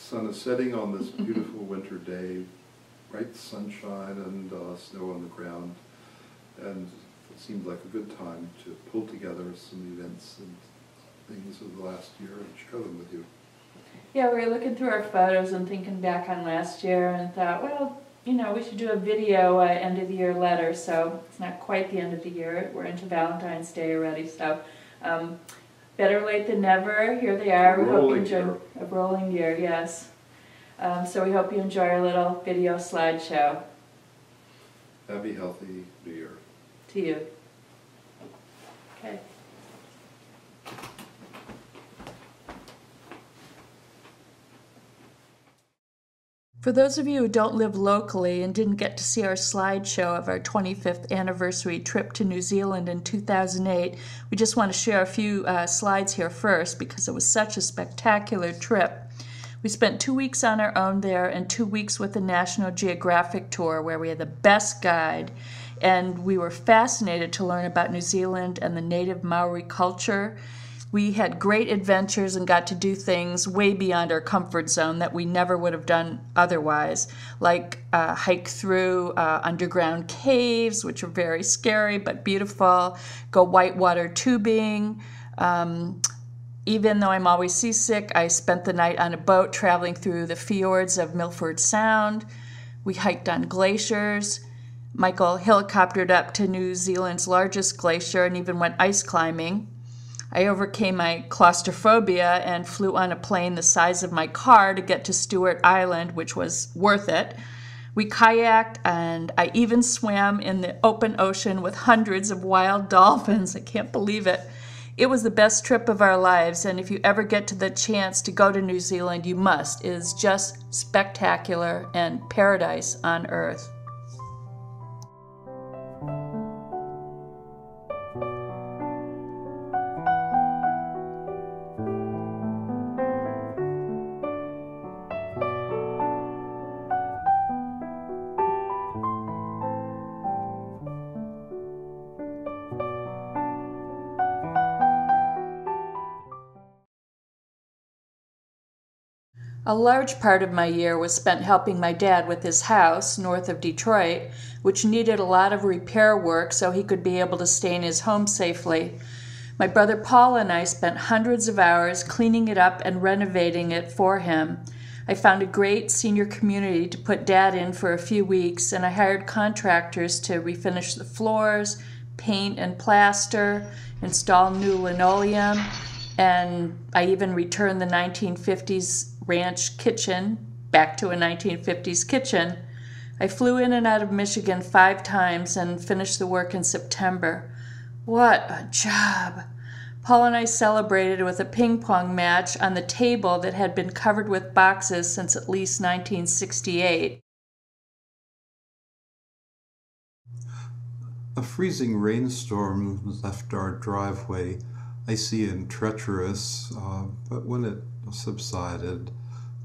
sun is setting on this beautiful winter day, bright sunshine and snow on the ground, and it seemed like a good time to pull together some events and things of the last year and share them with you. Yeah, we were looking through our photos and thinking back on last year and thought, well, you know, we should do a video end of the year letter. So it's not quite the end of the year. We're into Valentine's Day already. So better late than never. Here they are. We hope you enjoy a rolling year, yes. So we hope you enjoy our little video slideshow. Happy, healthy New Year. To you. Okay. For those of you who don't live locally and didn't get to see our slideshow of our 25th anniversary trip to New Zealand in 2008, we just want to share a few slides here first because it was such a spectacular trip. We spent 2 weeks on our own there and 2 weeks with the National Geographic tour where we had the best guide, and we were fascinated to learn about New Zealand and the native Maori culture. We had great adventures and got to do things way beyond our comfort zone that we never would have done otherwise, like hike through underground caves, which are very scary but beautiful, go whitewater tubing. Even though I'm always seasick, I spent the night on a boat traveling through the fjords of Milford Sound. We hiked on glaciers. Michael helicoptered up to New Zealand's largest glacier and even went ice climbing. I overcame my claustrophobia and flew on a plane the size of my car to get to Stewart Island, which was worth it. We kayaked, and I even swam in the open ocean with hundreds of wild dolphins. I can't believe it. It was the best trip of our lives, and if you ever get to the chance to go to New Zealand, you must. It is just spectacular and paradise on earth. A large part of my year was spent helping my dad with his house north of Detroit, which needed a lot of repair work so he could be able to stay in his home safely. My brother Paul and I spent hundreds of hours cleaning it up and renovating it for him. I found a great senior community to put Dad in for a few weeks, and I hired contractors to refinish the floors, paint and plaster, install new linoleum, and I even returned the 1950s ranch kitchen back to a 1950s kitchen. I flew in and out of Michigan 5 times and finished the work in September. What a job! Paul and I celebrated with a ping pong match on the table that had been covered with boxes since at least 1968. A freezing rainstorm left our driveway icy and treacherous, but when it subsided,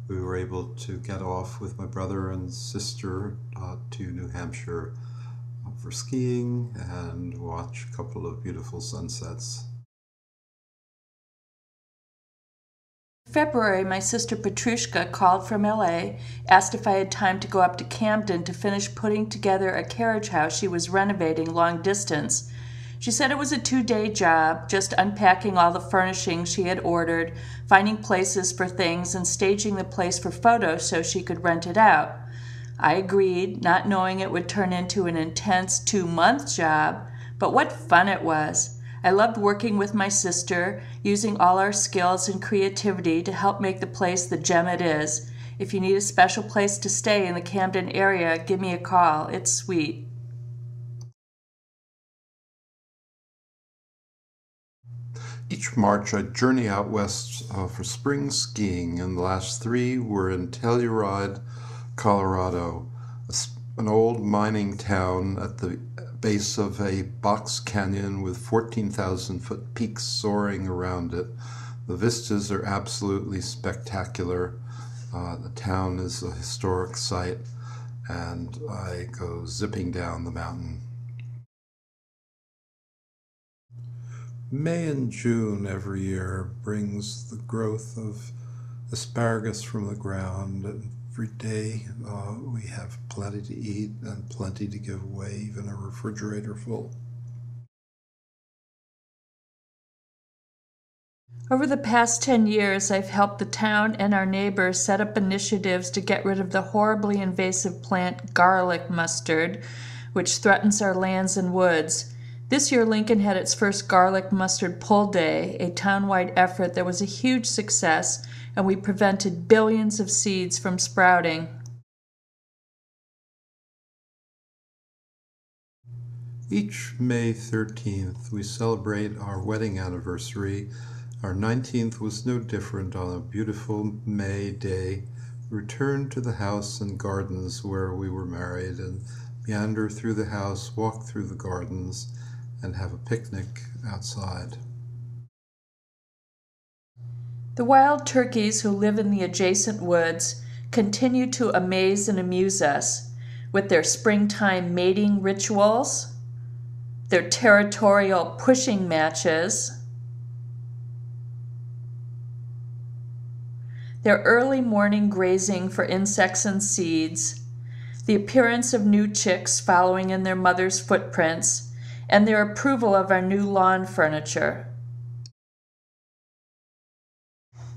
we were able to get off with my brother and sister to New Hampshire for skiing and watch a couple of beautiful sunsets. In February, my sister Petrushka called from LA, asked if I had time to go up to Camden to finish putting together a carriage house she was renovating long distance. She said it was a 2-day job, just unpacking all the furnishings she had ordered, finding places for things, and staging the place for photos so she could rent it out. I agreed, not knowing it would turn into an intense 2-month job, but what fun it was. I loved working with my sister, using all our skills and creativity to help make the place the gem it is. If you need a special place to stay in the Camden area, give me a call. It's sweet. Each March, I journey out west for spring skiing, and the last 3 were in Telluride, Colorado, an old mining town at the base of a box canyon with 14,000-foot peaks soaring around it. The vistas are absolutely spectacular. The town is a historic site, and I go zipping down the mountain. May and June every year brings the growth of asparagus from the ground. Every day we have plenty to eat and plenty to give away, even a refrigerator full. Over the past 10 years, I've helped the town and our neighbors set up initiatives to get rid of the horribly invasive plant garlic mustard, which threatens our lands and woods. This year, Lincoln had its first garlic mustard pull day, a town-wide effort that was a huge success, and we prevented billions of seeds from sprouting. Each May 13th, we celebrate our wedding anniversary. Our 19th was no different. On a beautiful May day, we returned to the house and gardens where we were married and meander through the house, walk through the gardens, and have a picnic outside. The wild turkeys who live in the adjacent woods continue to amaze and amuse us with their springtime mating rituals, their territorial pushing matches, their early morning grazing for insects and seeds, the appearance of new chicks following in their mother's footprints, and their approval of our new lawn furniture.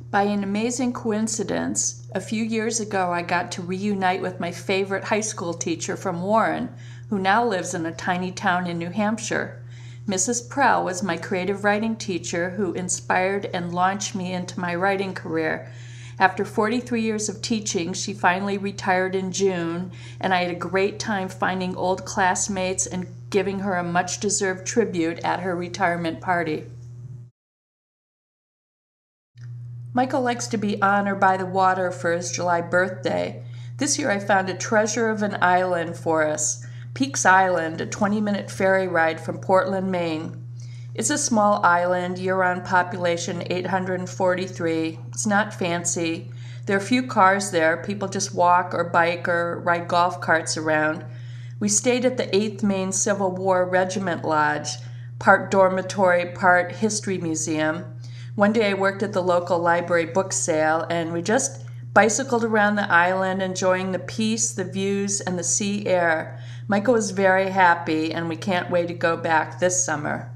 By an amazing coincidence, a few years ago I got to reunite with my favorite high school teacher from Warren, who now lives in a tiny town in New Hampshire. Mrs. Prell was my creative writing teacher who inspired and launched me into my writing career. After 43 years of teaching, she finally retired in June, and I had a great time finding old classmates and giving her a much-deserved tribute at her retirement party. Michael likes to be on or by the water for his July birthday. This year I found a treasure of an island for us, Peaks Island, a 20-minute ferry ride from Portland, Maine. It's a small island, year-round population 843. It's not fancy. There are few cars there. People just walk or bike or ride golf carts around. We stayed at the 8th Maine Civil War Regiment Lodge, part dormitory, part history museum. One day I worked at the local library book sale, and we just bicycled around the island, enjoying the peace, the views, and the sea air. Michael was very happy, and we can't wait to go back this summer.